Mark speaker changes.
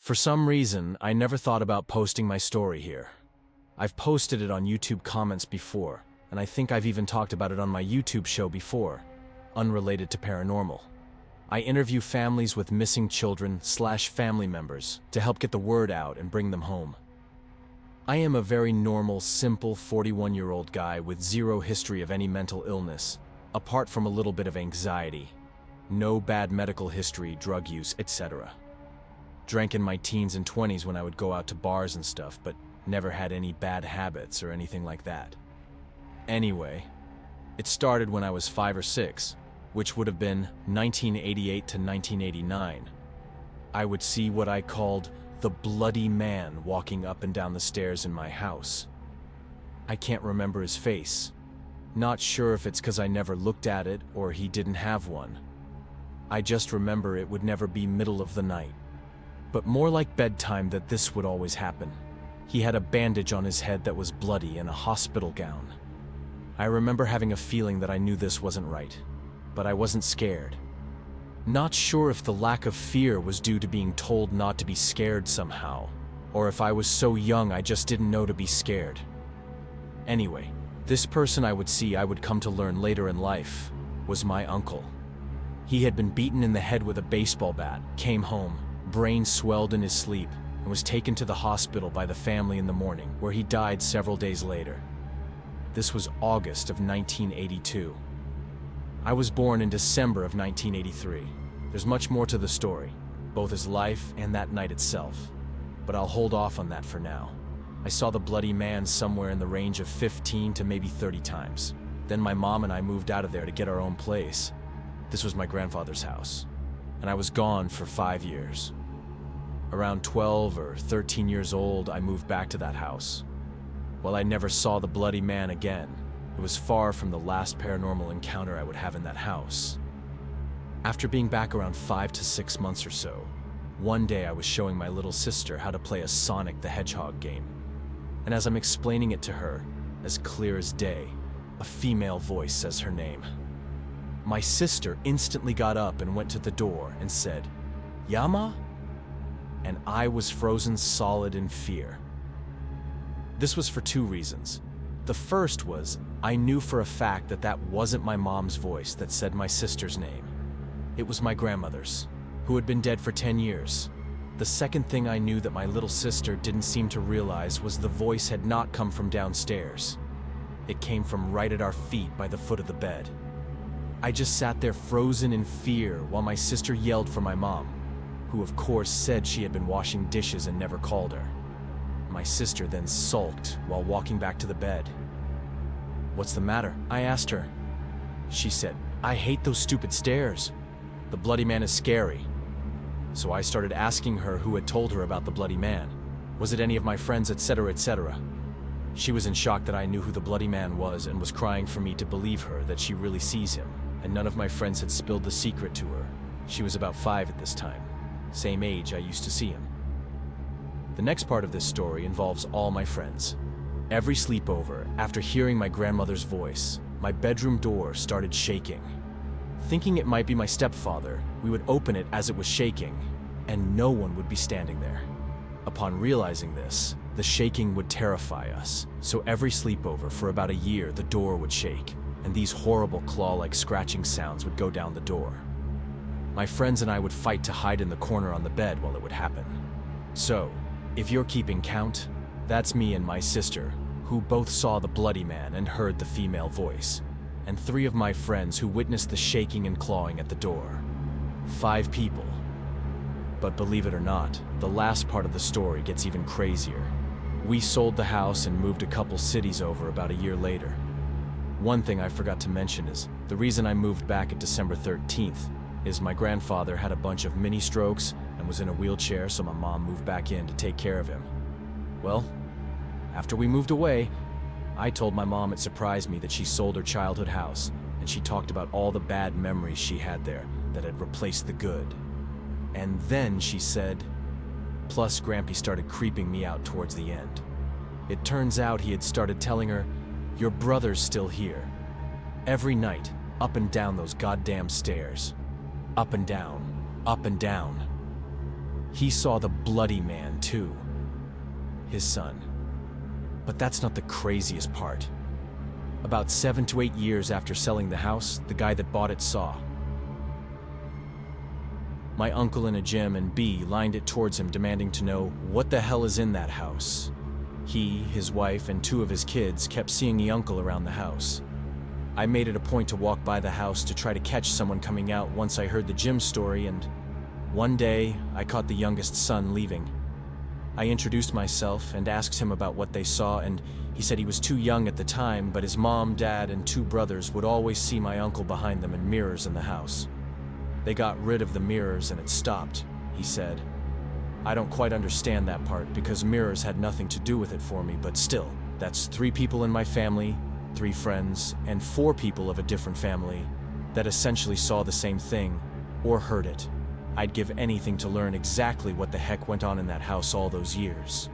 Speaker 1: For some reason, I never thought about posting my story here. I've posted it on YouTube comments before, and I think I've even talked about it on my YouTube show before, unrelated to paranormal. I interview families with missing children/family members to help get the word out and bring them home. I am a very normal, simple 41-year-old guy with zero history of any mental illness, apart from a little bit of anxiety. No bad medical history, drug use, etc. Drank in my teens and 20s when I would go out to bars and stuff, but never had any bad habits or anything like that. Anyway, it started when I was 5 or 6, which would have been 1988 to 1989. I would see what I called the bloody man walking up and down the stairs in my house. I can't remember his face. Not sure if it's because I never looked at it or he didn't have one. I just remember it would never be middle of the night, but more like bedtime that this would always happen. He had a bandage on his head that was bloody and a hospital gown. I remember having a feeling that I knew this wasn't right, but I wasn't scared. Not sure if the lack of fear was due to being told not to be scared somehow, or if I was so young I just didn't know to be scared. Anyway, this person I would come to learn later in life, was my uncle. He had been beaten in the head with a baseball bat, came home, brain swelled in his sleep, and was taken to the hospital by the family in the morning, where he died several days later. This was August of 1982. I was born in December of 1983. There's much more to the story, both his life and that night itself, but I'll hold off on that for now. I saw the bloody man somewhere in the range of 15 to maybe 30 times. Then my mom and I moved out of there to get our own place. This was my grandfather's house, and I was gone for 5 years. Around 12 or 13 years old, I moved back to that house. While I never saw the bloody man again, it was far from the last paranormal encounter I would have in that house. After being back around 5 to 6 months or so, one day I was showing my little sister how to play a Sonic the Hedgehog game. And as I'm explaining it to her, as clear as day, a female voice says her name. My sister instantly got up and went to the door and said, "Yama?" And I was frozen solid in fear. This was for 2 reasons. The first was, I knew for a fact that that wasn't my mom's voice that said my sister's name. It was my grandmother's, who had been dead for 10 years. The second thing I knew that my little sister didn't seem to realize was the voice had not come from downstairs. It came from right at our feet by the foot of the bed. I just sat there frozen in fear while my sister yelled for my mom, who of course said she had been washing dishes and never called her. My sister then sulked while walking back to the bed. "What's the matter?" I asked her. She said, "I hate those stupid stairs. The bloody man is scary." So I started asking her who had told her about the bloody man. Was it any of my friends, etc., etc.? She was in shock that I knew who the bloody man was and was crying for me to believe her that she really sees him, and none of my friends had spilled the secret to her. She was about 5 at this time, same age I used to see him. The next part of this story involves all my friends. Every sleepover, after hearing my grandmother's voice, my bedroom door started shaking. Thinking it might be my stepfather, we would open it as it was shaking, and no one would be standing there. Upon realizing this, the shaking would terrify us, so every sleepover for about a year the door would shake, and these horrible claw-like scratching sounds would go down the door. My friends and I would fight to hide in the corner on the bed while it would happen. So, if you're keeping count, that's me and my sister, who both saw the bloody man and heard the female voice, and 3 of my friends who witnessed the shaking and clawing at the door. 5 people. But believe it or not, the last part of the story gets even crazier. We sold the house and moved a couple cities over about a year later. One thing I forgot to mention is, the reason I moved back at December 13th is my grandfather had a bunch of mini strokes and was in a wheelchair, so my mom moved back in to take care of him. Well, after we moved away, I told my mom it surprised me that she sold her childhood house, and she talked about all the bad memories she had there that had replaced the good. And then she said, plus Grampy started creeping me out towards the end. It turns out he had started telling her, "Your brother's still here." Every night, up and down those goddamn stairs. Up and down, up and down. He saw the bloody man too. His son. But that's not the craziest part. About 7 to 8 years after selling the house, the guy that bought it saw my uncle in a gym, and B lined it towards him, demanding to know what the hell is in that house. He, his wife, and 2 of his kids kept seeing the uncle around the house. I made it a point to walk by the house to try to catch someone coming out once I heard the gym story, and one day I caught the youngest son leaving. I introduced myself and asked him about what they saw, and he said he was too young at the time, but his mom, dad, and 2 brothers would always see my uncle behind them in mirrors in the house. They got rid of the mirrors and it stopped, he said. I don't quite understand that part because mirrors had nothing to do with it for me, but still, that's 3 people in my family, 3 friends, and 4 people of a different family that essentially saw the same thing or heard it. I'd give anything to learn exactly what the heck went on in that house all those years.